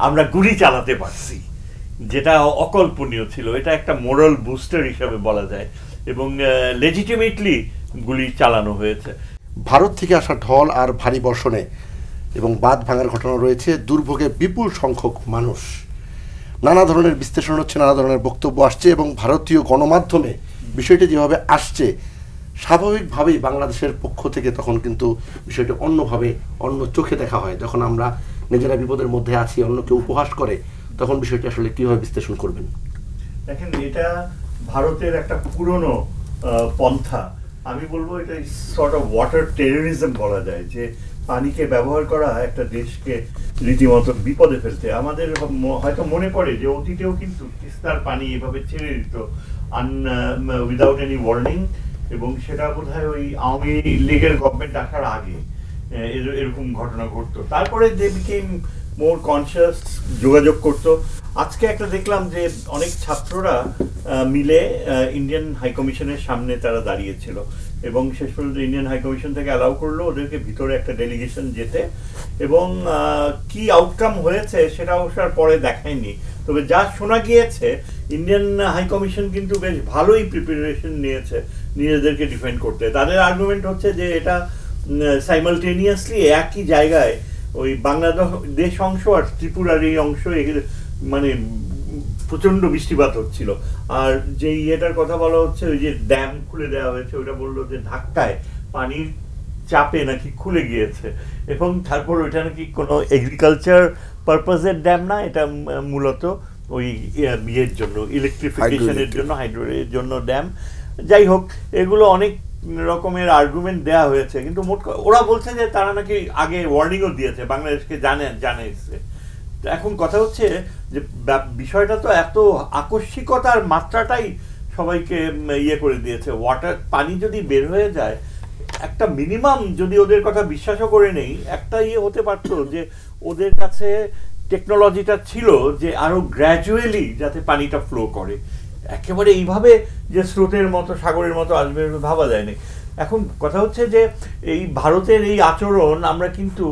আমরা গুলি চালাতে পারছি, যেটা অকল্পনীয় ছিল। এটা একটা মোরাল বুস্টার হিসাবে বলা যায়, এবং লেজিটিমেটলি গুলি চালানো হয়েছে। ভারত থেকে আসা ঢল আর ভারী বর্ষণে এবং বাঁধ ভাঙার ঘটনা রয়েছে, দুর্ভোগে বিপুল সংখ্যক মানুষ, নানা ধরনের বিশ্লেষণ হচ্ছে, নানা ধরনের বক্তব্য আসছে, এবং ভারতীয় গণমাধ্যমে বিষয়টি যেভাবে আসছে, স্বাভাবিকভাবেই বাংলাদেশের পক্ষ থেকে তখন কিন্তু বিষয়টি অন্যভাবে, অন্য চোখে দেখা হয়। যখন আমরা নিজেরা বিপদের মধ্যে আছি, অন্যকে উপহাস করে, তখন বিষয়টি আসলে কীভাবে বিশ্লেষণ করবেন? দেখেন, এটা ভারতের একটা পুরনো পন্থা। আমি বলবো এটা সর্ট অফ ওয়াটার টেররিজম বলা যায়, যে পানিকে ব্যবহার করা একটা দেশকে রীতিমতো বিপদে ফেলতে। আমাদের হয়তো মনে পড়ে যে অতীতেও কিন্তু তিস্তার পানি এভাবে ছেড়ে দিত উইদাউট এনি ওয়ার্নিং, এবং সেটা বোধহয় ওই আওয়ামী লীগের গভর্নমেন্ট আসার আগে এরকম ঘটনা ঘটতো। তারপরে দে বিকেম মোর কনসিয়াস, যোগাযোগ করতো। আজকে একটা দেখলাম যে অনেক ছাত্ররা মিলে ইন্ডিয়ান হাইকমিশনের সামনে তারা দাঁড়িয়েছিল, এবং শেষ পর্যন্ত ইন্ডিয়ান হাইকমিশন থেকে অ্যালাউ করলো ওদেরকে ভিতরে একটা ডেলিগেশন যেতে, এবং কি আউটকাম হয়েছে সেটা অবশ্য আর পরে দেখায়নি। তবে যা শোনা গিয়েছে, ইন্ডিয়ান হাইকমিশন কিন্তু বেশ ভালোই প্রিপারেশন নিয়েছে নিজেদেরকে ডিফেন্ড করতে। তাদের আর্গুমেন্ট হচ্ছে যে এটা সাইমালটেনিয়াসলি একই জায়গায় ওই বাংলাদেশ অংশ আর ত্রিপুরার এই অংশ মানে প্রচন্ড বৃষ্টিপাত হচ্ছিল। আর যে ইয়েটার কথা বলা হচ্ছে, ওই যে ড্যাম খুলে দেওয়া হয়েছে, ওইটা বললো যে ধাক্কায় পানির চাপে নাকি খুলে গিয়েছে, এবং তারপর ওইটা নাকি কোনো এগ্রিকালচার পারপাসের ড্যাম না, এটা মূলত ওই ইয়ের জন্য, ইলেকট্রিফিকেশনের জন্য, হাইড্রোর জন্য ড্যাম। যাই হোক, এগুলো অনেক রকমের আর্গুমেন্ট দেওয়া হয়েছে, কিন্তু মোট ওরা বলছে যে তারা নাকি আগে ওয়ার্নিংও দিয়েছে, বাংলাদেশকে জানিয়েছে। এখন কথা হচ্ছে যে বিষয়টা তো এত আকস্মিকতার মাত্রাটাই সবাইকে ইয়ে করে দিয়েছে। পানি যদি বের হয়ে যায়, একটা মিনিমাম যদি ওদের কথা বিশ্বাসও করে নেই, একটা ইয়ে হতে পারতো যে ওদের কাছে টেকনোলজিটা ছিল যে আরো গ্র্যাজুয়ালি যাতে পানিটা ফ্লো করে। একেবারে এইভাবে যে স্রোতের মতো, সাগরের মতো আসবে ভাবা যায়নি। এখন কথা হচ্ছে যে এই ভারতের এই আচরণ আমরা কিন্তু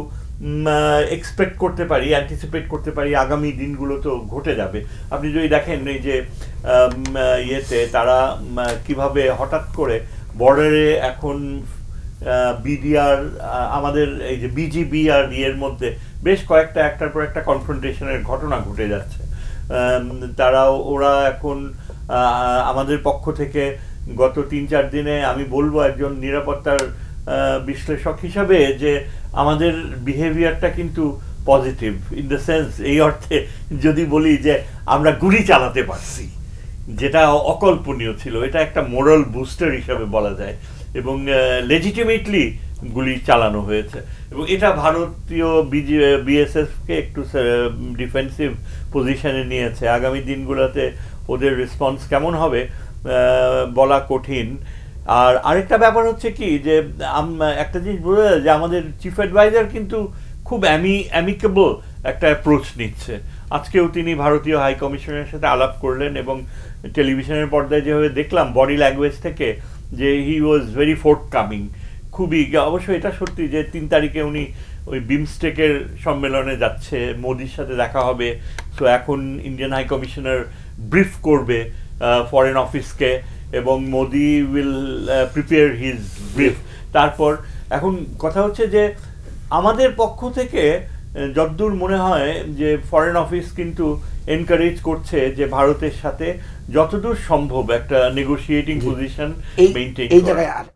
এক্সপেক্ট করতে পারি, অ্যান্টিসিপেট করতে পারি, আগামী দিনগুলো তো ঘটে যাবে। আপনি যদি দেখেন এই যে ইয়েতে তারা কিভাবে হঠাৎ করে বর্ডারে এখন বিডিআর, আমাদের এই যে বিজিবি আর ইয়ের মধ্যে বেশ কয়েকটা একটার পর একটা কনফ্রন্টেশনের ঘটনা ঘটে যাচ্ছে। ওরা এখন আমাদের পক্ষ থেকে গত 3-4 দিনে আমি বলবো একজন নিরাপত্তার বিশ্লেষক হিসাবে যে আমাদের বিহেভিয়ারটা কিন্তু পজিটিভ, ইন দ্য সেন্স, এই অর্থে যদি বলি যে আমরা গুলি চালাতে পারছি, যেটা অকল্পনীয় ছিল। এটা একটা মোরাল বুস্টার হিসাবে বলা যায়, এবং লেজিটিমেটলি গুলি চালানো হয়েছে, এবং এটা ভারতীয় বিএসএফকে একটু ডিফেন্সিভ পজিশনে নিয়েছে। আগামী দিনগুলোতে ওদের রেসপন্স কেমন হবে বলা কঠিন। আর আরেকটা ব্যাপার হচ্ছে কি, যে একটা জিনিস বোঝা যায় যে আমাদের চিফ অ্যাডভাইজার কিন্তু খুব অ্যামিকেবল একটা অ্যাপ্রোচ নিচ্ছে। আজকেও তিনি ভারতীয় হাই কমিশনের সাথে আলাপ করলেন, এবং টেলিভিশনের পর্দায় যেভাবে দেখলাম বডি ল্যাঙ্গুয়েজ থেকে, যে হি ওয়াজ ভেরি ফোর্থকামিং। খুবই, অবশ্যই এটা সত্যি যে 3 তারিখে উনি ওই বিমস্টেকের সম্মেলনে যাচ্ছে, মোদির সাথে দেখা হবে। সো এখন ইন্ডিয়ান হাই কমিশনার ব্রিফ করবে ফরেন অফিসকে, এবং Modi will prepare his brief. তারপর এখন কথা হচ্ছে যে আমাদের পক্ষ থেকে যতদূর মনে হয় যে ফরেন অফিস কিন্তু এনকারেজ করছে যে ভারতের সাথে যতদূর সম্ভব একটা নেগোশিয়েটিং পজিশন মেইনটেইন করা।